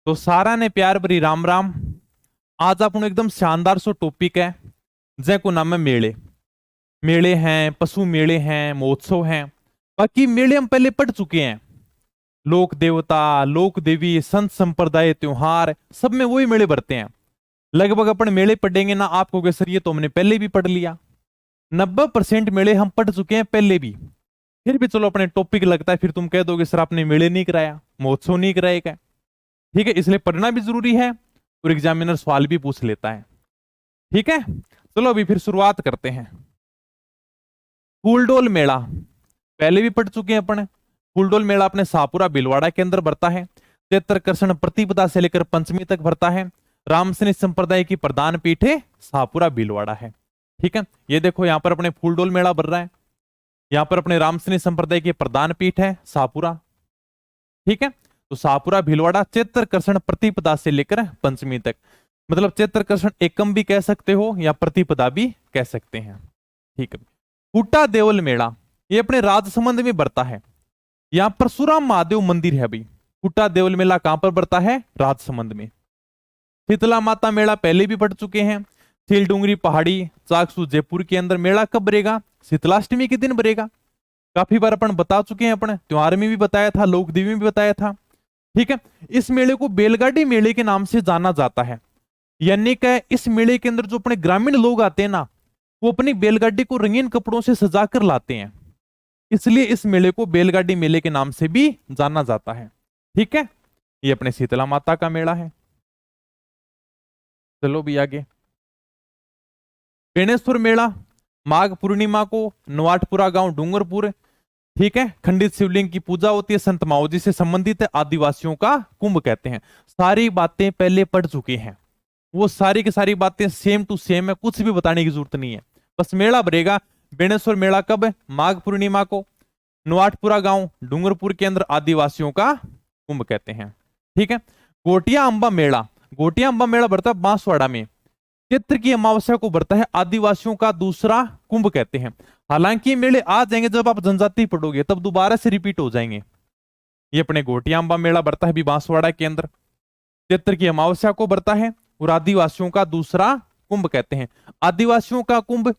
तो सारा ने प्यार भरी राम राम। आज अपन एकदम शानदार सो टॉपिक है जैको नाम है मेले। मेले हैं, पशु मेले हैं, महोत्सव हैं। बाकी मेले हम पहले पढ़ चुके हैं। लोक देवता, लोक देवी, संत संप्रदाय, त्योहार, सब में वही मेले भरते हैं। लगभग अपन मेले पढ़ेंगे ना, आप कहोगे सर ये तो हमने पहले भी पढ़ लिया। 90% मेले हम पढ़ चुके हैं पहले भी। फिर भी चलो अपने टॉपिक लगता है, फिर तुम कह दोगे सर आपने मेले नहीं कराया, महोत्सव नहीं कराया क्या। ठीक है, इसलिए पढ़ना भी जरूरी है और एग्जामिनर सवाल भी पूछ लेता है। ठीक है, चलो अभी फिर शुरुआत करते हैं। फूलडोल मेला पहले भी पढ़ चुके हैं अपन। फूलडोल मेला अपने शाहपुरा भीलवाड़ा के अंदर भरता है। चैत्र कृष्ण प्रतिपदा से लेकर पंचमी तक भरता है। रामसनी संप्रदाय की प्रधान पीठ है शाहपुरा भीलवाड़ा है। ठीक है, ये देखो यहाँ पर अपने फूलडोल मेला भर रहा है। यहाँ पर अपने रामसनी संप्रदाय की प्रधान पीठ है शाहपुरा। ठीक है, तो शाहपुरा भीलवाड़ा चैत्र कृष्ण प्रतिपदा से लेकर पंचमी तक, मतलब चैत्र कृष्ण एकम भी कह सकते हो या प्रतिपदा भी कह सकते हैं। ठीक है, कुटा देवल मेला ये अपने राजसमंद में बढ़ता है। यहाँ परशुराम महादेव मंदिर है भाई। कुटा देवल मेला कहां पर बढ़ता है? राजसमंद में। शीतला माता मेला पहले भी पढ़ चुके हैं। सीलडुंगरी पहाड़ी चाकसू जयपुर के अंदर मेला कब बरेगा? शीतलाष्टमी के दिन बरेगा। काफी बार अपन बता चुके हैं, अपन त्योहार में भी बताया था, लोक देवी में भी बताया था। ठीक है, इस मेले को बैलगाड़ी मेले के नाम से जाना जाता है। यानी कि इस मेले के अंदर जो अपने ग्रामीण लोग आते हैं ना, वो अपनी बैलगाड़ी को रंगीन कपड़ों से सजा कर लाते हैं। इसलिए इस मेले को बैलगाड़ी मेले के नाम से भी जाना जाता है। ठीक है, ये अपने शीतला माता का मेला है। चलो भी आगे। बेणेश्वर मेला माघ पूर्णिमा को नवाटपुरा गांव डूंगरपुर, ठीक है, खंडित शिवलिंग की पूजा होती है। संत माओजी से संबंधित है, आदिवासियों का कुंभ कहते हैं। सारी बातें पहले पढ़ चुके हैं, वो सारी की सारी बातें सेम टू सेम है, कुछ भी बताने की जरूरत नहीं है। बस मेला भरेगा बेणेश्वर मेला कब है? माघ पूर्णिमा को। नवाटपुरा गांव डूंगरपुर के अंदर आदिवासियों का कुंभ कहते हैं। ठीक है, गोटिया अंबा मेला, गोटिया अंबा मेला भरता है बांसवाड़ा में। चैत्र की अमावस्या को भरता है, आदिवासियों का दूसरा कुंभ कहते हैं। हालांकि मेले आ जाएंगे जब आप जनजाति पढ़ोगे, तब दोबारा से रिपीट हो जाएंगे। ये अपने गोटिया अंबा मेला भरता है भी बांसवाड़ा के अंदर। चैत्र की अमावस्या को भरता है और आदिवासियों का दूसरा कुंभ कहते हैं। आदिवासियों का कुंभ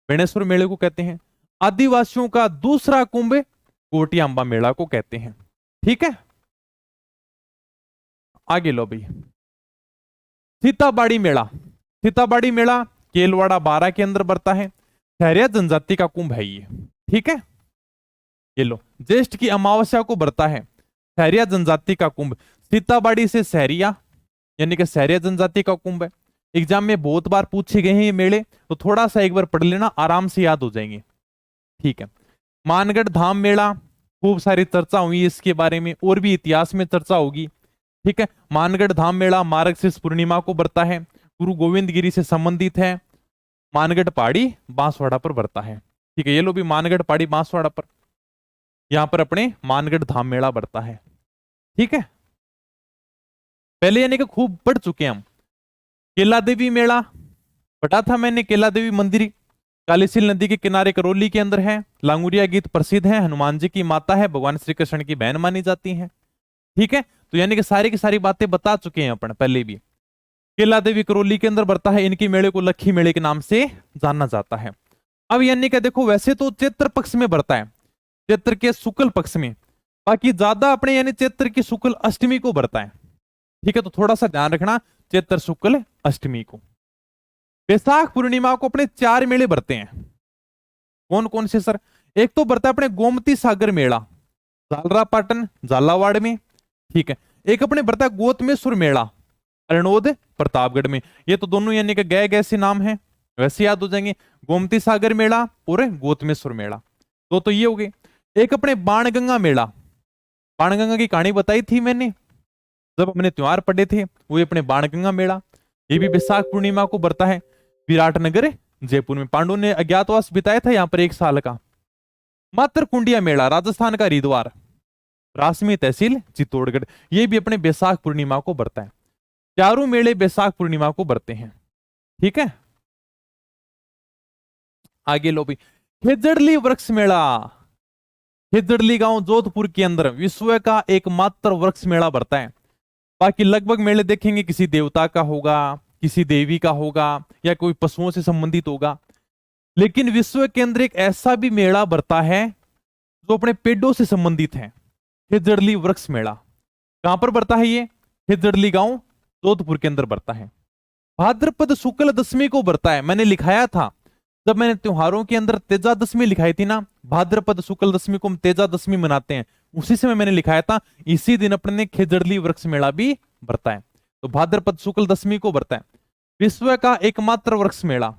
बेणेश्वर मेले को कहते हैं, आदिवासियों का दूसरा कुंभ गोटिया अंबा मेला को कहते हैं। ठीक है, आगे लो भाई। सीताबाड़ी मेला, सीताबाड़ी मेला केलवाड़ा 12 के अंदर बढ़ता है। सहरिया जनजाति का कुंभ है ये। ठीक है, ये लो, ज्येष्ठ की अमावस्या को बढ़ता है सहरिया जनजाति का कुंभ। सीताबाड़ी से सहरिया यानी कि सहरिया जनजाति का कुंभ है। एग्जाम में बहुत बार पूछे गए हैं ये मेले, तो थोड़ा सा एक बार पढ़ लेना, आराम से याद हो जाएंगे। ठीक है, मानगढ़ धाम मेला खूब सारी चर्चा हुई इसके बारे में, और भी इतिहास में चर्चा होगी। ठीक है, मानगढ़ धाम मेला मार्गशीर्ष पूर्णिमा को बढ़ता है, गुरु गोविंद गिरी से संबंधित है। मानगढ़ पहाड़ी बांसवाड़ा पर बढ़ता है। ठीक है, ये लो भी मानगढ़ पहाड़ी बांसवाड़ा पर, यहां पर अपने मानगढ़ धाम मेला बढ़ता है। ठीक है, पहले यानी कि खूब पढ़ चुके हैं हम। केला देवी मेला पढ़ा था मैंने, केला देवी मंदिर कालीसील नदी के किनारे करौली के अंदर है। लांगुरिया गीत प्रसिद्ध है, हनुमान जी की माता है, भगवान श्री कृष्ण की बहन मानी जाती है। ठीक है, तो यानी कि सारी की सारी बातें बता चुके हैं अपन पहले भी। केला देवी करौली के अंदर बढ़ता है, इनकी मेले को लक्खी मेले के नाम से जाना जाता है। अब यानी कि देखो, वैसे तो चैत्र पक्ष में बढ़ता है, चैत्र के शुक्ल पक्ष में, बाकी ज्यादा अपने यानी चैत्र की शुक्ल अष्टमी को बढ़ता है। ठीक है, तो थोड़ा सा ध्यान रखना, चैत्र शुक्ल अष्टमी को। बैसाख पूर्णिमा को अपने 4 मेले भरते हैं। कौन कौन से सर? एक तो बढ़ता है अपने गोमती सागर मेला झालरापाटन झालावाड़ में। ठीक है, एक अपने बढ़ता है गोतमेश्वर मेला अरनोद प्रतापगढ़ में। ये तो दोनों यानी कि गए गए से नाम है, वैसे याद हो जाएंगे, गोमती सागर मेला और गोतमेश्वर मेला। तो ये हो गए। एक अपने बाणगंगा मेला, बाणगंगा की कहानी बताई थी मैंने जब हमने त्योहार पढ़े थे, वो अपने बाणगंगा मेला, ये भी बैसाख पूर्णिमा को बढ़ता है। विराटनगर जयपुर में पांडु ने अज्ञातवास बिताया था यहाँ पर 1 साल का। मातर कुंडिया मेला राजस्थान का हरिद्वार, रासमी तहसील चित्तौड़गढ़, ये भी अपने बैसाख पूर्णिमा को बढ़ता है। चारों मेले बैसाख पूर्णिमा को बढ़ते हैं। ठीक है, आगे लो भी। खेजड़ली वृक्ष मेला, खेजड़ली गांव जोधपुर के अंदर विश्व का एकमात्र वृक्ष मेला बढ़ता है। बाकी लगभग मेले देखेंगे किसी देवता का होगा, किसी देवी का होगा, या कोई पशुओं से संबंधित होगा। लेकिन विश्व के अंदर एक ऐसा भी मेला बढ़ता है जो अपने पेड़ों से संबंधित है, खेजड़ली वृक्ष मेला। कहां पर बढ़ता है ये? खेजड़ली गांव जोधपुर के अंदर बढ़ता है। भाद्रपद शुक्ल दशमी को बढ़ता है। मैंने लिखाया था जब मैंने त्योहारों के अंदर तेजा दशमी लिखाई थी ना, भाद्रपद शुक्ल दशमी को हम तेजा दशमी मनाते हैं, उसी समय मैंने लिखाया था इसी दिन अपने ने खेजड़ली वृक्ष मेला भी बढ़ता है। तो भाद्रपद शुक्ल दशमी को बढ़ता है। विश्व का एकमात्र वृक्ष मेला।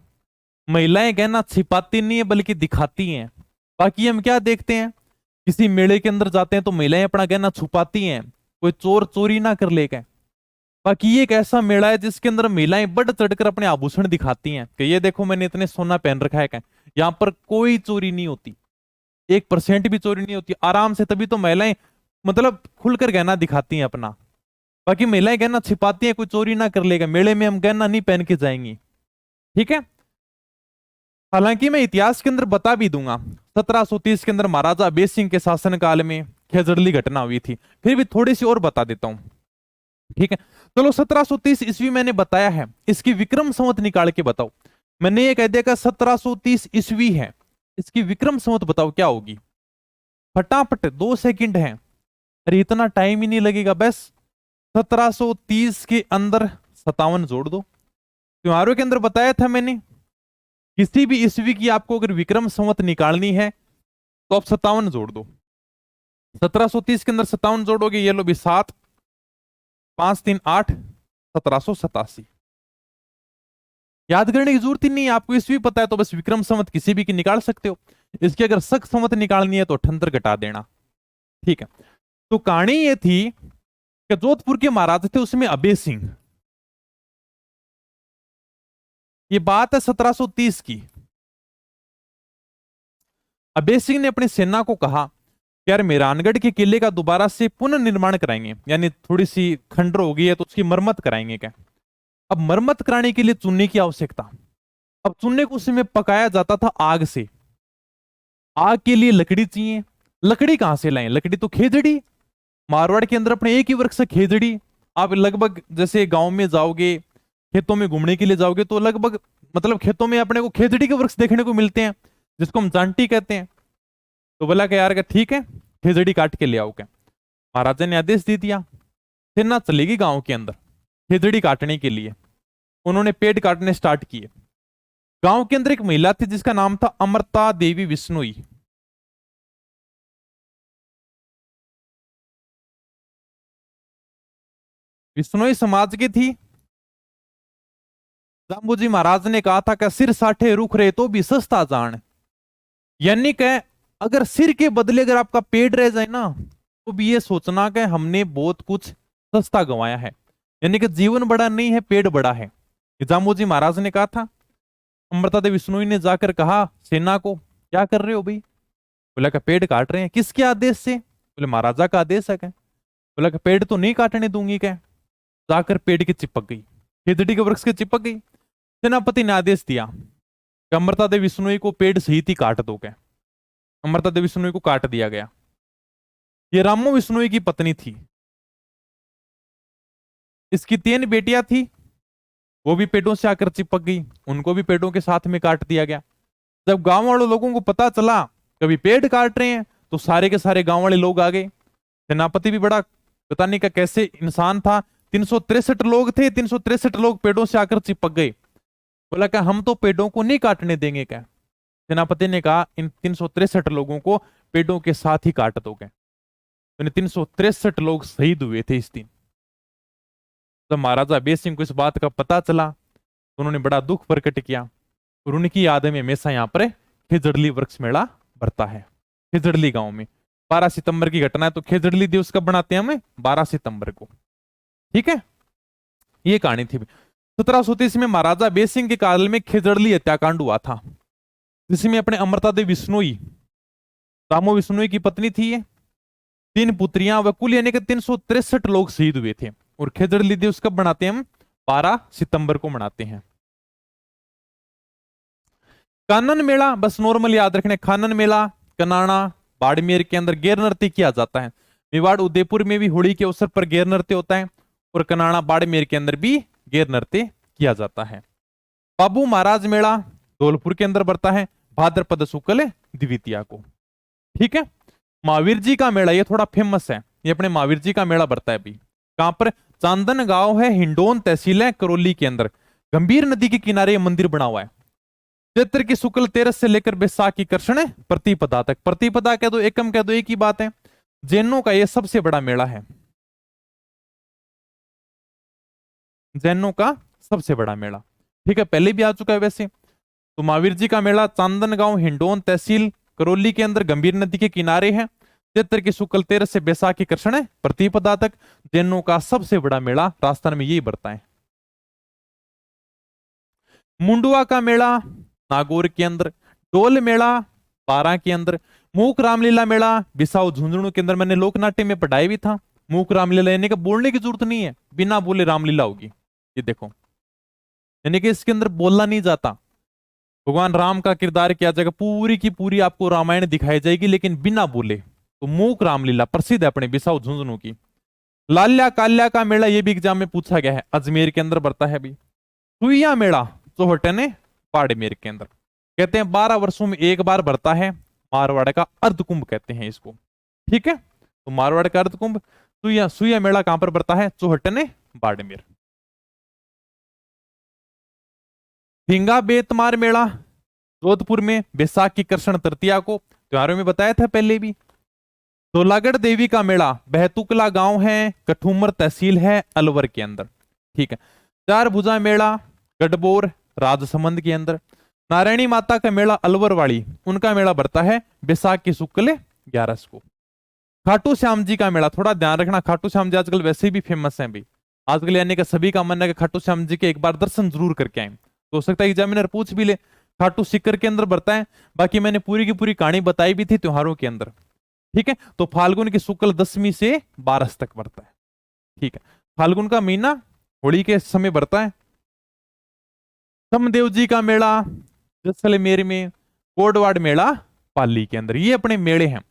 महिलाएं गहना छिपाती नहीं है बल्कि दिखाती हैं। बाकी हम क्या देखते हैं, किसी मेले के अंदर जाते हैं तो महिलाएं अपना गहना छुपाती हैं, कोई चोर चोरी ना कर लेगा। बाकी ये एक ऐसा मेला है जिसके अंदर महिलाएं बढ़ चढ़कर अपने आभूषण दिखाती हैं कि ये देखो मैंने इतने सोना पहन रखा है। यहाँ पर कोई चोरी नहीं होती, 1% भी चोरी नहीं होती, आराम से। तभी तो महिलाएं मतलब खुलकर गहना दिखाती हैं अपना। बाकी महिलाएं गहना छिपाती हैं, कोई चोरी ना कर लेगा, मेले में हम गहना नहीं पहन के जाएंगी। ठीक है। हालांकि मैं इतिहास के अंदर बता भी दूंगा, 1730 के अंदर महाराजा अभय सिंह के शासनकाल में खेजड़ली घटना हुई थी। फिर भी थोड़ी सी और बता देता हूं। ठीक है, चलो 1730 ईस्वी मैंने बताया है, इसकी विक्रम संवत निकाल के बताओ। मैंने ये कह दिया कि 1730 ईस्वी है, इसकी विक्रम संवत बताओ क्या होगी। फटाफट 2 सेकंड है, अरे इतना टाइम ही नहीं लगेगा, बस 1730 के अंदर 57 जोड़ दो। त्योहारों के अंदर बताया था मैंने, किसी भी ईस्वी की आपको अगर विक्रम संवत निकालनी है तो आप 57 जोड़ दो। 1730 के अंदर 57 जोड़ोगे, ये लो भी 7 5 3 8 1787। याद करने की जरूरत ही नहीं है, आपको ईस्वी पता है तो बस विक्रम संवत किसी भी की निकाल सकते हो। इसकी अगर शक संवत निकालनी है तो 78 घटा देना। ठीक है, तो कहानी ये थी कि जोधपुर के महाराज थे उसमें अभय सिंह। ये बात है 1730 की। अभय सिंह ने अपनी सेना को कहा कि यार मेहरानगढ़ के किले का दोबारा से पुनर्निर्माण कराएंगे, यानी थोड़ी सी खंडर हो गई है तो उसकी मरम्मत कराएंगे। क्या अब मरम्मत कराने के लिए चूने की आवश्यकता। अब चूने को उसी में पकाया जाता था आग से। आग के लिए लकड़ी चाहिए, लकड़ी कहां से लाएं? लकड़ी तो खेजड़ी, मारवाड़ के अंदर अपने एक ही वृक्ष खेजड़ी। आप लगभग जैसे गांव में जाओगे, खेतों में घूमने के लिए जाओगे तो लगभग मतलब खेतों में अपने को खेजड़ी के वृक्ष देखने को मिलते हैं, जिसको हम जांटी कहते हैं। तो बोला कि यार ठीक है खेजड़ी काट के ले आओ। क्या महाराजा ने आदेश दे दिया, सेना चलेगी गांव के अंदर खेजड़ी काटने के लिए। उन्होंने पेड़ काटने स्टार्ट किए। गांव के अंदर एक महिला थी जिसका नाम था अमृता देवी विश्नोई। विश्नोई समाज की थी। जाम्बूजी महाराज ने कहा था कि सिर साठे रुख रहे तो भी सस्ता जान, यानी कि अगर सिर के बदले अगर आपका पेट रह जाए ना तो भी ये सोचना कि हमने बहुत कुछ सस्ता गंवाया है, यानी कि जीवन बड़ा नहीं है पेट बड़ा है। जाम्बूजी महाराज ने कहा था। अमृता देवी विश्नोई ने जाकर कहा सेना को, क्या कर रहे हो भाई? बोला कि पेड़ काट रहे हैं। किसके आदेश से? बोले महाराजा का आदेश है। क्या बोला कि पेड़ तो नहीं काटने दूंगी। क्या जाकर पेड़ की चिपक गई, खेजड़ी के वृक्ष के चिपक गई। सेनापति ने आदेश दिया कि अमृता देवी विश्नोई को पेड़ सहित ही काट दो। क्या अमृता देवी विश्नोई को काट दिया गया। ये रामो विश्नोई की पत्नी थी। इसकी 3 बेटियां थी, वो भी पेड़ों से आकर चिपक गई, उनको भी पेड़ों के साथ में काट दिया गया। जब गांव वालों लोगों को पता चला कभी पेड़ काट रहे हैं तो सारे के सारे गांव वाले लोग आ गए। सेनापति भी बड़ा पता नहीं का कैसे इंसान था, 363 लोग थे, 363 लोग पेड़ों से आकर चिपक गए। बोला क्या हम तो पेड़ों को नहीं काटने देंगे। क्या सेनापति ने कहा इन 363 लोगों को पेड़ों के साथ ही काट दोगे। तो 363 लोग शहीद हुए थे इस दिन। जब महाराजा अभय सिंह को इस बात का पता चला तो उन्होंने बड़ा दुख प्रकट किया और उनकी याद में हमेशा यहाँ पर खेजड़ली वृक्ष मेला बढ़ता है खेजड़ली गांव में। 12 सितंबर की घटना है तो खेजड़ली दिवस कब बनाते हैं हमें? 12 सितंबर को। ठीक है, ये कहानी थी। 1730 में महाराजा अभय सिंह के काल में खेजड़ली हत्याकांड हुआ था, जिसमें अपने अमृता देवी विश्नोई, रामो विश्नोई की पत्नी थी ये, 3 पुत्रियां व कुल यानी कि 363 लोग शहीद हुए थे। और खेजड़ली दिवस कब मनाते हैं हम? 12 सितंबर को मनाते हैं। कानन मेला बस नॉर्मल याद रखने, कानन मेला कनाड़ा बाड़मेर के अंदर गैर नृत्य किया जाता है। मेवाड़ उदयपुर में भी होली के अवसर पर गैर नृत्य होता है। और कनाड़ा बाड़मेर के अंदर भी गैर नृत्य किया जाता है। बाबू महाराज मेला धौलपुर के अंदर बढ़ता है भाद्रपद शुक्ल द्वितीया को। ठीक है। महावीर जी का मेला ये थोड़ा फेमस है, ये अपने महावीर जी का मेला बढ़ता है अभी कहां पर, चांदन गांव है, हिंडोन तहसील है, करौली के अंदर, गंभीर नदी के किनारे ये मंदिर बना हुआ है। चैत्र की शुक्ल 13 से लेकर बैसाख की कृष्ण प्रतिपदा तक, प्रतिपदा कह दो एकम कह दो एक ही बात है। जैनों का ये सबसे बड़ा मेला है, जैनों का सबसे बड़ा मेला। ठीक है, पहले भी आ चुका है वैसे। तो महावीर जी का मेला चांदन गांव हिंडोन तहसील करौली के अंदर गंभीर नदी के किनारे है। चैत्र की शुक्ल 13 से बैसाख की कृष्ण प्रतिपदा तक जैनों का सबसे बड़ा मेला राजस्थान में यही बढ़ता है। मुंडुआ का मेला नागौर के अंदर, डोल मेला बारां के अंदर, मूक रामलीला मेला बिसाऊ झुंझुनू के अंदर। मैंने लोकनाट्य में पढ़ाई भी था, मूक रामलीला यानी कि बोलने की जरूरत नहीं है, बिना बोले रामलीला होगी। ये देखो, यानी कि इसके अंदर बोलना नहीं जाता, भगवान राम का किरदार किया जाएगा, पूरी की पूरी आपको रामायण दिखाई जाएगी लेकिन बिना बोले। तो मूक रामलीला प्रसिद्ध है अपने बिसाऊ झुंझुनू की। लाल्या काल्या का मेला ये भी एग्जाम में पूछा गया है, अजमेर के अंदर बढ़ता है अभी। सुइया मेला चौहटने बाड़मेर के अंदर, कहते हैं 12 वर्षों में एक बार बढ़ता है, मारवाड़ का अर्धकुंभ कहते हैं इसको। ठीक है, तो मारवाड़ का अर्धकुंभ सुइया मेला कहां पर बढ़ता है, चौहटने बाड़मेर। ढींगा बेतमार मेला जोधपुर में बैसाख की कृष्ण तृतीया को, त्योहारों में बताया था पहले भी। धौलागढ़ देवी का मेला बहतुकला गांव है, कठूमर तहसील है, अलवर के अंदर। ठीक है। चार भुजा मेला गढ़बोर राजसमंद के अंदर। नारायणी माता का मेला अलवर वाली, उनका मेला बढ़ता है बैसाख की शुक्ल 11 को। खाटू श्याम जी का मेला, थोड़ा ध्यान रखना, खाटू श्याम जी आजकल वैसे भी फेमस है भाई, आजकल यानी कि सभी का मन है कि खाटू श्याम जी के एक बार दर्शन जरूर करके आए। तो हो सकता है एग्जामिनर पूछ भी ले। खाटू सीकर के अंदर बढ़ता है, बाकी मैंने पूरी की पूरी कहानी बताई भी थी त्योहारों के अंदर। ठीक है, तो फाल्गुन की शुक्ल 10वीं से 12 तक बढ़ता है। ठीक है, फाल्गुन का महीना होली के समय बढ़ता है। समदेव जी का मेला जैसलमेर में, कोटवाड़ मेला पाली के अंदर, ये अपने मेले हैं।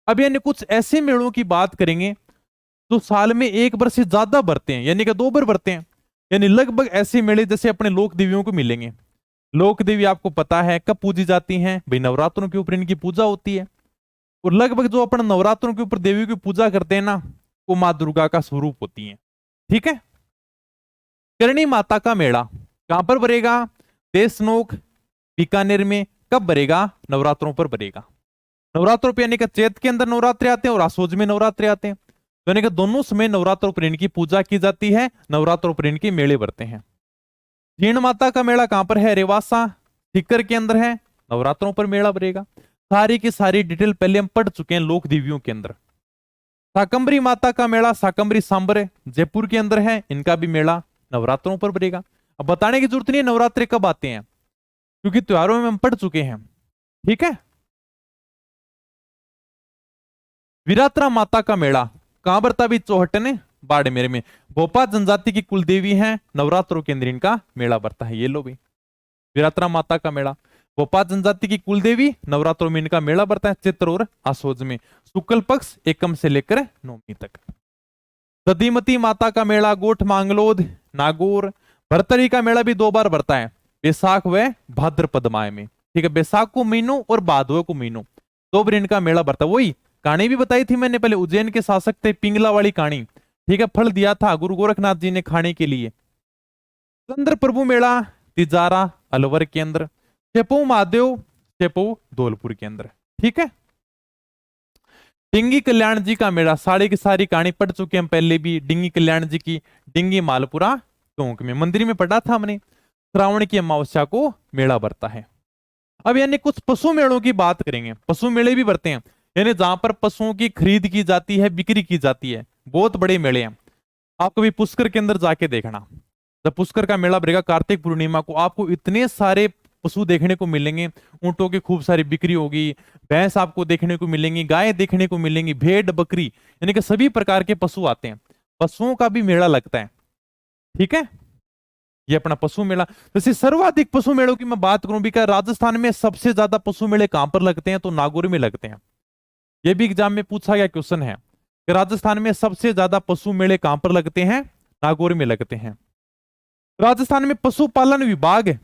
अब यानी कुछ ऐसे मेलों की बात करेंगे जो साल में एक बार से ज्यादा बढ़ते हैं, यानी कि 2 बार बढ़ते हैं। यानी लगभग ऐसे मेले जैसे अपने लोक देवियों को मिलेंगे। लोक देवी आपको पता है कब पूजी जाती हैं भाई, नवरात्रों के ऊपर इनकी पूजा होती है। और लगभग जो अपन नवरात्रों के ऊपर देवी की पूजा करते हैं ना, वो माँ दुर्गा का स्वरूप होती है। ठीक है। करणी माता का मेला कहां पर भरेगा, देशनोक बीकानेर में। कब भरेगा, नवरात्रों पर भरेगा। नवरात्रों पर यानी कि चैत के अंदर नवरात्रे आते हैं और आसोज में नवरात्रे आते हैं, यानी कि दोनों समय नवरात्रों पर इनकी पूजा की जाती है, नवरात्रों पर इनके मेले बढ़ते हैं। जीण माता का मेला कहां पर है, रेवासा सीकर के अंदर है, नवरात्रों पर मेला भरेगा। सारी की सारी डिटेल पहले हम पढ़ चुके हैं लोक देवियों के अंदर। शाकंभरी माता का मेला शाकंभरी सांबर जयपुर के अंदर है, इनका भी मेला नवरात्रों पर भरेगा। अब बताने की जरूरत नहीं है नवरात्रे कब आते हैं, क्योंकि त्योहारों में हम पढ़ चुके हैं। ठीक है। वीरात्रा माता का मेला कहां बढ़ता भी, चौहटने बाड़मेर में। भोपा जनजाति की कुलदेवी हैं, नवरात्रों के अंदर इनका मेला बढ़ता है। ये लो भी वीरात्रा माता का मेला, भोपा जनजाति की कुलदेवी, नवरात्रों में इनका मेला बढ़ता है चित्र और आसोज में, शुक्ल पक्ष एकम से लेकर नौमी तक। दधीमती माता का मेला गोठ मांगलोद नागौर। भरतरी का मेला भी 2 बार बढ़ता है, बैसाख व भाद्रपद माह में। ठीक है, बैसाख को महीनों और भादवे को महीनों 2 बार इनका मेला बढ़ता है। वही कहानी भी बताई थी मैंने पहले, उज्जैन के शासक थे पिंगला वाली कहानी। ठीक है, फल दिया था गुरु गोरखनाथ जी ने खाने के लिए। चंद्र प्रभु मेला तिजारा अलवर के अंदर। चेपो महादेव चेपो धौलपुर के अंदर। ठीक है। डिंगी कल्याण जी का मेला, सारी की सारी कहानी पढ़ चुके हम पहले भी, डिंगी कल्याण जी की, डिंगी मालपुरा टोंक में, मंदिर में पढ़ा था हमने। श्रावण की अमावस्या को मेला बढ़ता है। अब यानी कुछ पशु मेलों की बात करेंगे, पशु मेले भी बढ़ते हैं, यानी जहां पर पशुओं की खरीद की जाती है, बिक्री की जाती है, बहुत बड़े मेले हैं। आप कभी पुष्कर के अंदर जाके देखना, जब पुष्कर का मेला भरेगा कार्तिक पूर्णिमा को, आपको इतने सारे पशु देखने को मिलेंगे। ऊंटों की खूब सारी बिक्री होगी, भैंस आपको देखने को मिलेंगी, गाय देखने को मिलेंगी, भेड़ बकरी, यानी कि सभी प्रकार के पशु आते हैं। पशुओं का भी मेला लगता है। ठीक है, ये अपना पशु मेला। जैसे सर्वाधिक पशु मेलों की मैं बात करूं भी, क्या राजस्थान में सबसे ज्यादा पशु मेले कहां पर लगते हैं, तो नागौर में लगते हैं। यह भी एग्जाम में पूछा गया क्वेश्चन है कि राजस्थान में सबसे ज्यादा पशु मेले कहां पर लगते हैं, नागौर में लगते हैं। राजस्थान में पशुपालन विभाग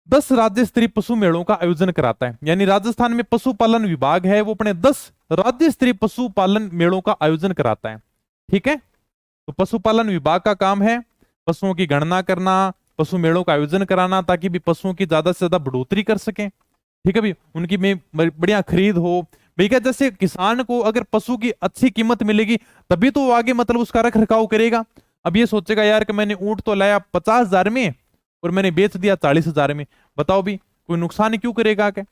10 राज्य स्तरीय पशु मेलों का आयोजन कराता है। यानी राजस्थान में पशुपालन विभाग है वो अपने 10 राज्य स्तरीय पशुपालन मेलों का आयोजन कराता है। ठीक है, तो पशुपालन विभाग का काम है पशुओं की गणना करना, पशु मेलों का आयोजन कराना, ताकि भी पशुओं की ज्यादा से ज्यादा बढ़ोतरी कर सके। ठीक है भाई, उनकी में बढ़िया खरीद हो। भाई क्या, जैसे किसान को अगर पशु की अच्छी कीमत मिलेगी तभी तो वो आगे मतलब उसका रख रखाव करेगा। अब ये सोचेगा यार कि मैंने ऊंट तो लाया 50,000 में और मैंने बेच दिया 40,000 में, बताओ भी कोई नुकसान क्यों करेगा क्या?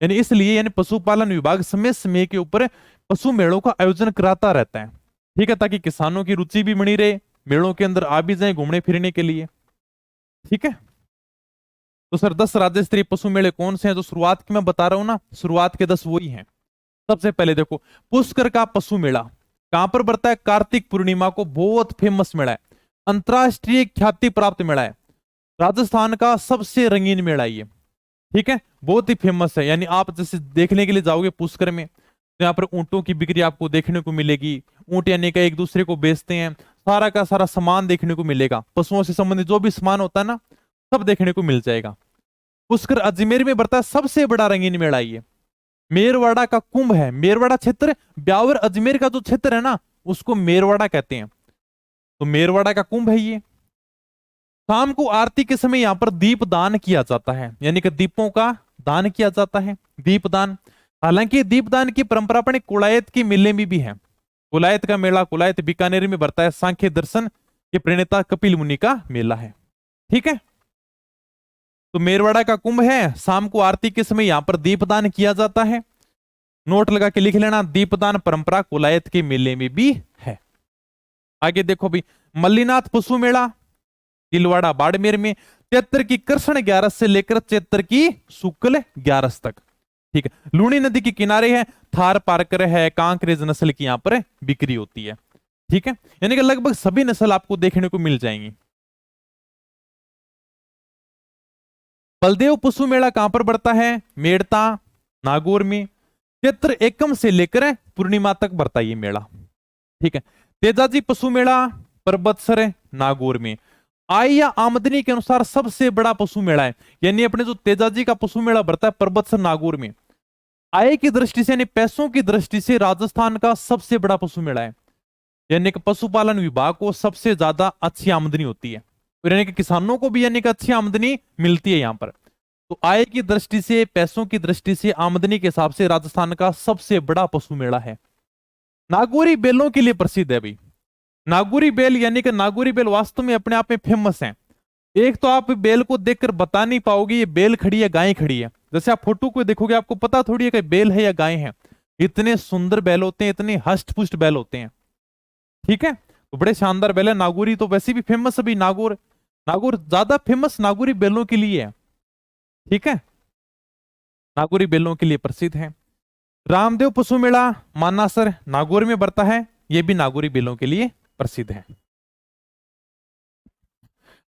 यानी इसलिए यानी पशुपालन विभाग समय समय के ऊपर पशु मेलों का आयोजन कराता रहता है। ठीक है, ताकि किसानों की रुचि भी बनी रहे, मेलों के अंदर आ भी जाए घूमने फिरने के लिए। ठीक है, तो सर 10 राज्य स्तरीय पशु मेले कौन से हैं? जो शुरुआत की मैं बता रहा हूं ना, शुरुआत के 10 वही हैं। सबसे पहले देखो, पुष्कर का पशु मेला कहां पर बढ़ता है? कार्तिक पूर्णिमा को, बहुत फेमस मेला है, अंतरराष्ट्रीय ख्याति प्राप्त मेला है, राजस्थान का सबसे रंगीन मेला ये। ठीक है, बहुत ही फेमस है। यानी आप जैसे देखने के लिए जाओगे पुष्कर में तो यहाँ पर ऊंटों की बिक्री आपको देखने को मिलेगी। ऊंट यानी का एक दूसरे को बेचते हैं, सारा का सारा सामान देखने को मिलेगा, पशुओं से संबंधित जो भी सामान होता है ना सब देखने को मिल जाएगा। पुष्कर अजमेर में बढ़ता है सबसे बड़ा रंगीन मेला ये। मेरवाड़ा का कुंभ है, मेरवाड़ा क्षेत्र, ब्यावर अजमेर का जो क्षेत्र है ना उसको मेरवाड़ा कहते हैं, तो मेरवाड़ा का कुंभ है ये। शाम को आरती के समय यहां पर दीप दान किया जाता है, यानी कि दीपों का दान किया जाता है, दीपदान। हालांकि दीपदान की परंपरा अपने कुलायत के मेले में भी है। कुलायत का मेला कुलायत बीकानेर में बढ़ता है, सांख्य दर्शन के प्रणेता कपिल मुनि का मेला है। ठीक है, तो मेरवाड़ा का कुंभ है, शाम को आरती के समय यहां पर दीपदान किया जाता है। नोट लगा के लिख लेना, दीपदान परंपरा कुलायत के मेले में भी है। आगे देखो भी, मल्लीनाथ पशु मेला तिलवाड़ा बाड़मेर में, चैत्र की कृष्ण 11 से लेकर चैत्र की शुक्ल 11 तक। ठीक है, लूणी नदी के किनारे है, थार पारकर है, कांकरेज नस्ल की यहां पर बिक्री होती है। ठीक है, यानी कि लगभग सभी नस्ल आपको देखने को मिल जाएंगी। बलदेव पशु मेला कहां पर बढ़ता है? मेड़ता नागौर में, चैत्र एकम से लेकर पूर्णिमा तक बढ़ता है ये मेला। ठीक है, तेजाजी पशु मेला परबतसर नागौर में, आय या आमदनी के अनुसार सबसे बड़ा पशु मेला है। यानी अपने जो तेजाजी का पशु मेला बढ़ता है परबतसर नागौर में, आय की दृष्टि से यानी पैसों की दृष्टि से राजस्थान का सबसे बड़ा पशु मेला है। यानी कि पशुपालन विभाग को सबसे ज्यादा अच्छी आमदनी होती है, और यानी कि किसानों को भी यानी कि अच्छी आमदनी मिलती है यहाँ पर। तो आय की दृष्टि से, पैसों की दृष्टि से, आमदनी के हिसाब से राजस्थान का सबसे बड़ा पशु मेला है। नागौरी बैलों के लिए प्रसिद्ध है भाई। नागौरी बैल यानी कि नागौरी बैल वास्तव में अपने आप में फेमस है। एक तो आप बैल को देखकर बता नहीं पाओगे ये बैल खड़ी है गाय खड़ी है, जैसे आप फोटो को देखोगे आपको पता थोड़ी है कि बैल है या गाय है। इतने सुंदर बैल होते हैं, इतने हष्ट पुष्ट बैल होते हैं। ठीक है, तो बड़े शानदार बैल है। नागौरी तो वैसे भी फेमस है भाई, नागौर नागौर ज्यादा फेमस नागौरी बैलों के लिए है। ठीक है, नागौरी बैलों के लिए प्रसिद्ध है। रामदेव पशु मेला मानासर नागौर में बढ़ता है, यह भी नागौरी बैलों के लिए प्रसिद्ध है।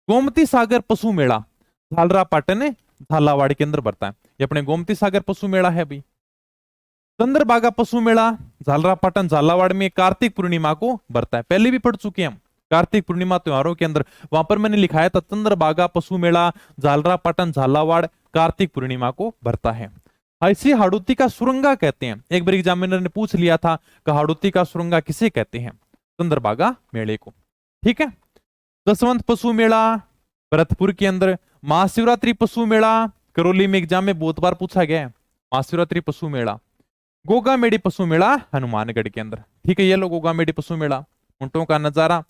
गोमती सागर पशु मेला झालरा पाटन झालावाड़ के अंदर बढ़ता है, ये अपने गोमती सागर पशु मेला है भाई। चंद्रभागा पशु मेला झालरा पाटन झालावाड़ में कार्तिक पूर्णिमा को बढ़ता है, पहले भी पढ़ चुके हैं हम कार्तिक पूर्णिमा त्योहारों के अंदर। वहां पर मैंने लिखाया था चंद्रभागा पशु मेला झालरा पाटन झालावाड़ कार्तिक पूर्णिमा को बढ़ता है। ऐसे हाड़ौती का सुरंगा कहते हैं, एक बार एग्जामिनर ने पूछ लिया था कि हाड़ौती का सुरंगा किसे कहते हैं? चंद्रभागा मेले को। ठीक है, दसवंत पशु मेला भरतपुर के अंदर, महाशिवरात्रि पशु मेला करौली में एग्जाम में बहुत बार पूछा गया है, महाशिवरात्रि पशु मेला। गोगा मेडी पशु मेला हनुमानगढ़ के अंदर। ठीक है, ये लो गोगा मेडी पशु मेला, ऊंटों का नजारा।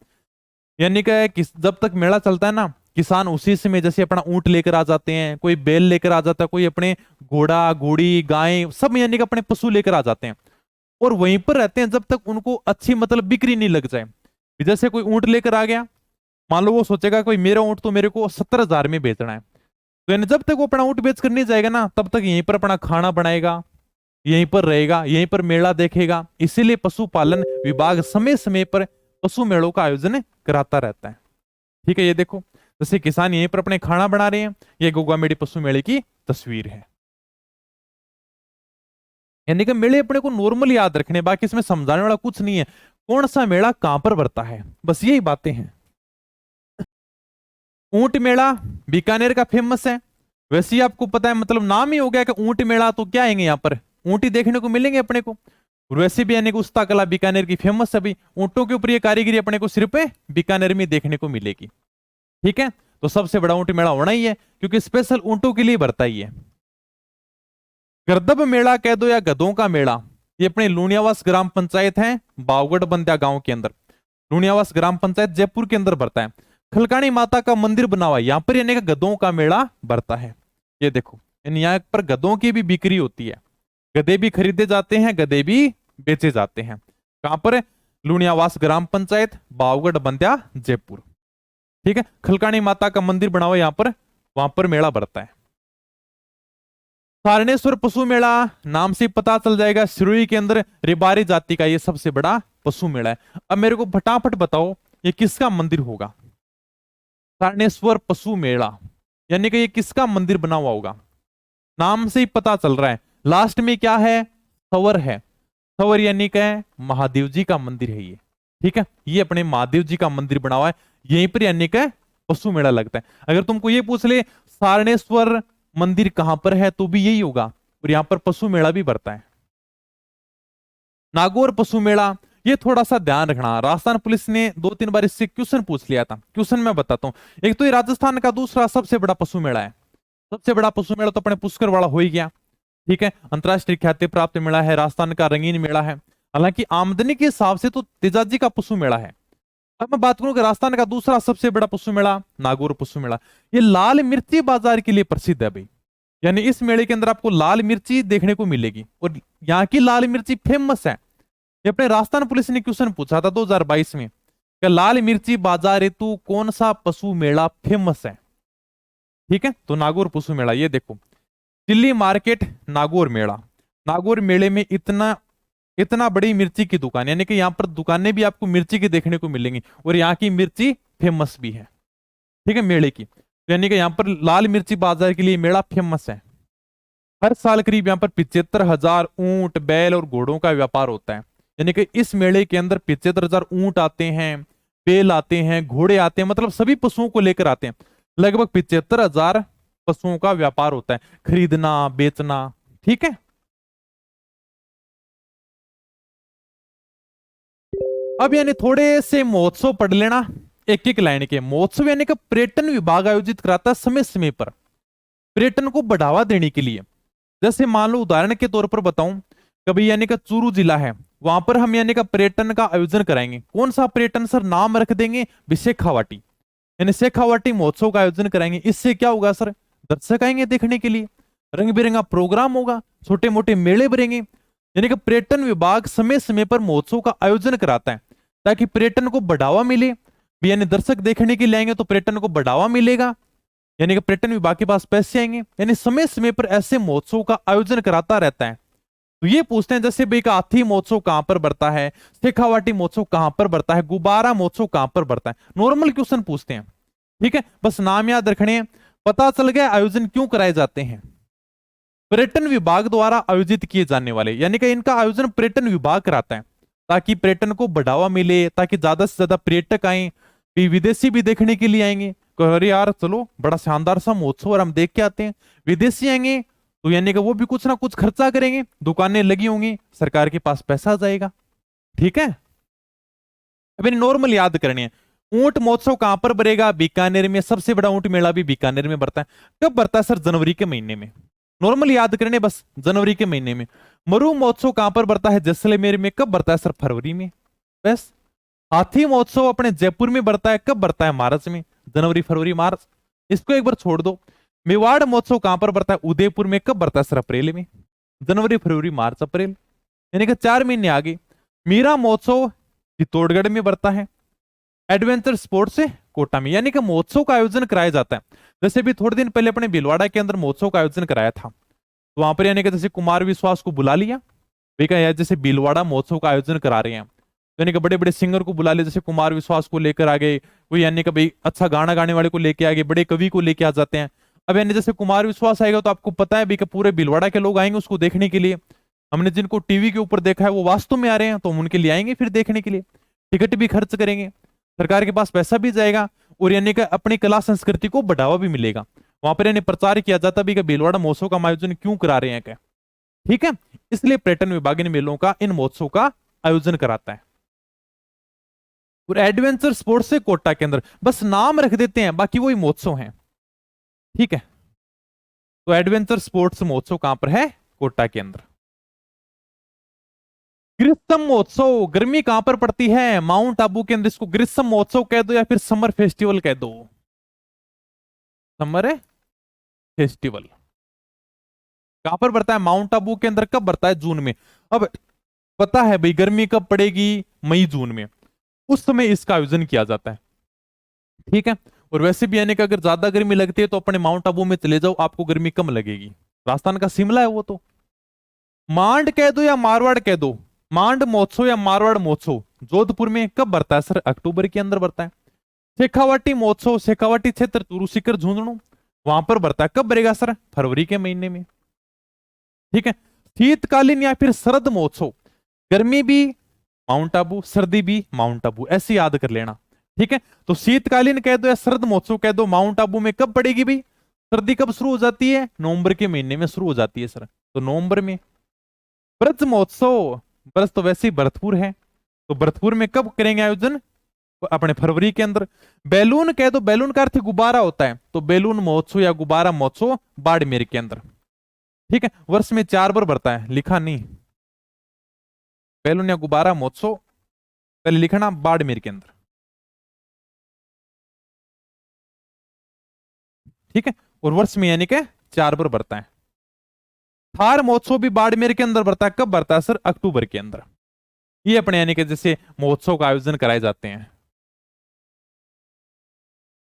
यानी कि जब तक मेला चलता है ना, किसान उसी समय जैसे अपना ऊंट लेकर आ जाते हैं, कोई बैल लेकर आ जाता है, कोई अपने घोड़ा घोड़ी गाय सब यानी कि अपने पशु लेकर आ जाते हैं और वहीं पर रहते हैं जब तक उनको अच्छी मतलब बिक्री नहीं लग जाए। जैसे कोई ऊंट लेकर आ गया, मान लो वो सोचेगा कोई मेरा ऊंट तो मेरे को 70,000 में बेचना है, तो यानी जब तक वो अपना ऊंट बेच कर नहीं जाएगा ना तब तक यहीं पर अपना खाना बनाएगा, यहीं पर रहेगा, यहीं पर मेला देखेगा। इसीलिए पशुपालन विभाग समय समय पर पशु मेलों का आयोजन कराता रहता है। ठीक है, ये देखो जैसे किसान यहीं पर अपने खाना बना रहे हैं, ये गोगा मेडी पशु मेले की तस्वीर है। यानी कि मेले अपने को नॉर्मल याद रखने, बाकी इसमें समझाने वाला कुछ नहीं है। कौन सा मेला कहां पर बढ़ता है, बस यही बातें हैं। ऊंट मेला बीकानेर का फेमस है। वैसे ही आपको पता है, मतलब नाम ही हो गया कि ऊंट मेला, तो क्या आएंगे यहाँ पर, ऊंट ही देखने को मिलेंगे अपने को। और वैसे भी यानी कि उस्ता कला बीकानेर की फेमस है भाई, ऊंटों के ऊपर ये कारीगरी अपने को सिर्फ बीकानेर में देखने को मिलेगी। ठीक है, तो सबसे बड़ा ऊंट मेला होना ही है, क्योंकि स्पेशल ऊंटों के लिए भरता ही है। गर्दब मेला कह दो या गधों का मेला, ये अपने लूणियावास ग्राम पंचायत है, बावगढ़ बंद्या गांव के अंदर, लूणियावास ग्राम पंचायत जयपुर के अंदर भरता है। खलकाणी माता का मंदिर बना हुआ है यहाँ पर, यानी कि गधों का मेला भरता है। ये देखो, यहाँ पर गधों की भी बिक्री होती है, गधे भी खरीदे जाते हैं, गधे भी बेचे जाते हैं। कहां पर है? लूणियावास ग्राम पंचायत, बावगढ़ बंद्या जयपुर। ठीक है, खलकाणी माता का मंदिर बना हुआ यहाँ पर, वहां पर मेला भरता है। सारणेश्वर पशु मेला, नाम से पता चल जाएगा, सिरोही के अंदर रिबारी जाति का ये सबसे बड़ा पशु मेला है। अब मेरे को फटाफट बताओ ये किसका मंदिर होगा? सारणेश्वर पशु मेला यानी कि ये किसका मंदिर बना हुआ होगा? नाम से ही पता चल रहा है। लास्ट में क्या है? सवर है। सवर यानी कि महादेव जी का मंदिर है ये। ठीक है, ये अपने महादेव जी का मंदिर बना हुआ है यहीं पर, यानी कि पशु मेला लगता है। अगर तुमको ये पूछ ले सारणेश्वर मंदिर कहां पर है, तो भी यही होगा, और यहां पर पशु मेला भी भरता है। नागौर पशु मेला, ये थोड़ा सा ध्यान रखना, राजस्थान पुलिस ने 2-3 बार इससे क्वेश्चन पूछ लिया था। क्वेश्चन मैं बताता हूं। एक तो ये राजस्थान का दूसरा सबसे बड़ा पशु मेला है। सबसे बड़ा पशु मेला तो अपने पुष्कर वाला हो ही गया। ठीक है, अंतरराष्ट्रीय ख्याति प्राप्त मेला है, राजस्थान का रंगीन मेला है। हालांकि आमदनी के हिसाब से तो तेजाजी का पशु मेला है। अब मैं बात करूं कि राजस्थान का दूसरा सबसे बड़ा पशु मेला नागौर पशु मेला, ये लाल मिर्ची बाजार के लिए प्रसिद्ध है भाई। यानी इस मेले के अंदर आपको लाल मिर्ची देखने को मिलेगी, और यहाँ की लाल मिर्ची फेमस है। ये अपने राजस्थान पुलिस ने क्वेश्चन पूछा था 2022 में कि लाल मिर्ची बाजार हेतु कौन सा पशु मेला फेमस है? ठीक है, तो नागौर पशु मेला। ये देखो, दिल्ली मार्केट नागौर मेला। नागौर मेले में इतना इतना बड़ी मिर्ची की दुकान, यानी कि यहाँ पर दुकानें भी आपको मिर्ची की देखने को मिलेंगी, और यहाँ की मिर्ची फेमस भी है। ठीक है, मेले की, यानी कि यहाँ पर लाल मिर्ची बाजार के लिए मेला फेमस है। हर साल करीब यहाँ पर 75,000 ऊंट, बैल और घोड़ों का व्यापार होता है। यानी कि इस मेले के अंदर 75,000 ऊंट आते हैं, बैल आते हैं, घोड़े आते हैं, मतलब सभी पशुओं को लेकर आते हैं। लगभग 75,000 पशुओं का व्यापार होता है, खरीदना बेचना। ठीक है, अब यानी थोड़े से महोत्सव पढ़ लेना एक एक लाइन के। महोत्सव यानी कि पर्यटन विभाग आयोजित कराता है समय समय पर, पर्यटन को बढ़ावा देने के लिए। जैसे मान लो उदाहरण के तौर पर बताऊं, कभी यानी कि चूरू जिला है, वहां पर हम यानी कि पर्यटन का आयोजन कराएंगे। कौन सा पर्यटन सर? नाम रख देंगे शेखावाटी, यानी शेखावाटी महोत्सव का आयोजन कराएंगे। इससे क्या होगा सर? दर्शक आएंगे देखने के लिए, रंग बिरंगा प्रोग्राम होगा, छोटे मोटे मेले भरेंगे। यानी कि पर्यटन विभाग समय समय पर महोत्सव का आयोजन कराता है ताकि पर्यटन को बढ़ावा मिले। यानी दर्शक देखने के लिए आएंगे तो पर्यटन को बढ़ावा मिलेगा, यानी कि पर्यटन विभाग के पास पैसे आएंगे। यानी समय समय पर ऐसे महोत्सव का आयोजन कराता रहता है। तो ये पूछते हैं जैसे भाई का हाथी महोत्सव कहां पर बढ़ता है, शेखावाटी महोत्सव कहां पर बढ़ता है, गुब्बारा महोत्सव कहां पर बढ़ता है, नॉर्मल क्वेश्चन पूछते हैं। ठीक है, बस नाम याद रखने हैं। पता चल गया आयोजन क्यों कराए जाते हैं? पर्यटन विभाग द्वारा आयोजित किए जाने वाले, यानी कि इनका आयोजन पर्यटन विभाग कराता है ताकि पर्यटन को बढ़ावा मिले, ताकि ज्यादा से ज्यादा पर्यटक आए, विदेशी भी देखने के लिए आएंगे। अरे यार चलो बड़ा शानदार सा महोत्सव और हम देख के आते हैं। विदेशी आएंगे तो यानी कि वो भी कुछ ना कुछ खर्चा करेंगे, दुकानें लगी होंगी, सरकार के पास पैसा आ जाएगा। ठीक है, अब नॉर्मल याद करनी है। ऊंट महोत्सव कहां पर बढ़ेगा? बीकानेर में। सबसे बड़ा ऊंट मेला भी बीकानेर में बढ़ता है। कब बढ़ता है सर? जनवरी के महीने में। नॉर्मल याद करने बस, जनवरी के महीने में। मरु महोत्सव कहां पर बढ़ता है? जैसलमेर में। कब बढ़ता है सर? फरवरी में। बस। हाथी महोत्सव अपने जयपुर में बढ़ता है। कब बढ़ता है? मार्च में। जनवरी फरवरी मार्च, इसको एक बार छोड़ दो। मेवाड़ महोत्सव कहां पर बढ़ता है? उदयपुर में। कब बढ़ता है सर? अप्रैल में। जनवरी फरवरी मार्च अप्रैल, यानी कि 4 महीने आगे। मीरा महोत्सव चित्तौड़गढ़ में बढ़ता है। एडवेंचर स्पोर्ट्स से कोटा में, यानी कि महोत्सव का आयोजन कराया जाता है। जैसे भी थोड़े दिन पहले अपने भीलवाड़ा के अंदर महोत्सव का आयोजन कराया था, तो वहां पर यानी कि जैसे कुमार विश्वास को बुला लिया, देखा यार जैसे भीलवाड़ा महोत्सव का आयोजन करा रहे हैं, यानी कि बड़े बड़े सिंगर को बुला लिया, जैसे कुमार विश्वास को लेकर आ गए, कोई यानी कि भाई अच्छा गाना गाने वाले को लेके आ गए, बड़े कवि को लेके आ जाते हैं। अब यानी जैसे कुमार विश्वास आएगा तो आपको पता है भाई कि पूरे भीलवाड़ा के लोग आएंगे उसको देखने के लिए। हमने जिनको टीवी के ऊपर देखा है वो वास्तव में आ रहे हैं, तो हम उनके लिए आएंगे फिर देखने के लिए, टिकट भी खर्च करेंगे, सरकार के पास पैसा भी जाएगा, और यानी कि अपनी कला संस्कृति को बढ़ावा भी मिलेगा। वहां पर यानी प्रचार किया जाता भी कि भीलवाड़ा महोत्सव का आयोजन क्यों करा रहे हैं क्या, ठीक है। इसलिए पर्यटन विभाग इन मेलों का, इन महोत्सव का आयोजन कराता है। और एडवेंचर स्पोर्ट्स से कोटा के अंदर बस नाम रख देते हैं, बाकी वही महोत्सव हैं, ठीक है। तो एडवेंचर स्पोर्ट्स महोत्सव कहां पर है, कोटा के अंदर। ग्रीष्म महोत्सव, गर्मी कहां पर पड़ती है, माउंट आबू के अंदर। इसको ग्रीष्म महोत्सव कह दो या फिर समर फेस्टिवल कह दो, समर फेस्टिवल। कहां पर बढ़ता है, माउंट आबू के अंदर। कब बढ़ता है, जून में। अब पता है भाई गर्मी कब पड़ेगी, मई जून में, उस समय इसका आयोजन किया जाता है, ठीक है। और वैसे भी यानी कि अगर ज्यादा गर्मी लगती है तो अपने माउंट आबू में चले जाओ, आपको गर्मी कम लगेगी। राजस्थान का शिमला है वो तो। मांड कह दो या मारवाड़ कह दो, मांड महोत्सव या मारवाड़ महोत्सव जोधपुर में कब बढ़ता है सर, अक्टूबर के अंदर बढ़ता है। शेखावाटी महोत्सव, शेखावाटी क्षेत्र चूरू सीकर झुंझुनू, वहां पर बढ़ता है। कब बढ़ेगा सर, फरवरी के महीने में, ठीक है। शीतकालीन या फिर शरद महोत्सव, गर्मी भी माउंट आबू, सर्दी भी माउंट आबू, ऐसे याद कर लेना, ठीक है। तो शीतकालीन कह दो या शरद महोत्सव कह दो, माउंट आबू में कब पड़ेगी भाई, सर्दी कब शुरू हो जाती है, नवंबर के महीने में शुरू हो जाती है सर, तो नवंबर में। ब्रज महोत्सव, ब्रज तो वैसे ही भरतपुर है, तो भरतपुर में कब करेंगे आयोजन, अपने फरवरी के अंदर। बैलून कह दो, बैलून का अर्थ गुब्बारा होता है, तो बैलून महोत्सव या गुब्बारा महोत्सव बाड़मेर के अंदर, ठीक है। वर्ष में 4 बार बढ़ता है, लिखा नहीं, बैलून या गुब्बारा महोत्सव पहले लिखना बाड़मेर के अंदर, ठीक है। और वर्ष में यानी कि 4 बार बढ़ता है। थार महोत्सव भी बाड़मेर के अंदर बढ़ता है, कब बढ़ता है सर, अक्टूबर के अंदर। ये अपने यानी कि जैसे महोत्सव का आयोजन कराए जाते हैं।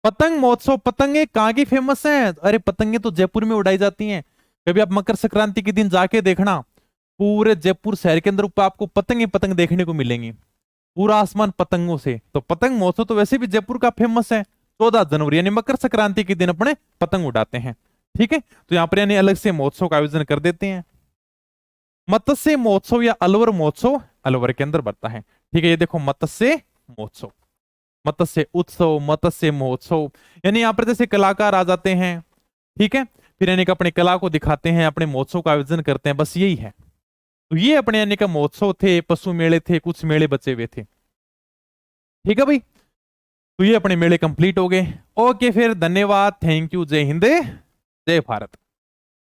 पतंग महोत्सव, पतंगे कहाँ की फेमस है, अरे पतंगे तो जयपुर में उड़ाई जाती हैं। कभी आप मकर संक्रांति के दिन जाके देखना, पूरे जयपुर शहर के अंदर ऊपर आपको पतंग ही पतंग देखने को मिलेंगी, पूरा आसमान पतंगों से। तो पतंग महोत्सव तो वैसे भी जयपुर का फेमस है। 14 जनवरी यानी मकर संक्रांति के दिन अपने पतंग उड़ाते हैं, ठीक है। तो यहाँ पर यानी अलग से महोत्सव का आयोजन कर देते हैं। मत्स्य महोत्सव या अलवर महोत्सव अलवर के अंदर बढ़ता है, ठीक है। ये देखो मत्स्य महोत्सव, मत्स्य उत्सव, मत्स्य महोत्सव, यानी यहाँ पर जैसे कलाकार आ जाते हैं, ठीक है। फिर यानी कि अपनी कला को दिखाते हैं, अपने महोत्सव का आयोजन करते हैं, बस यही है। तो ये अपने यानी कि महोत्सव थे, पशु मेले थे, कुछ मेले बचे हुए थे, ठीक है भाई। तो ये अपने मेले कंप्लीट हो गए। ओके फिर, धन्यवाद, थैंक यू, जय हिंद, जय भारत।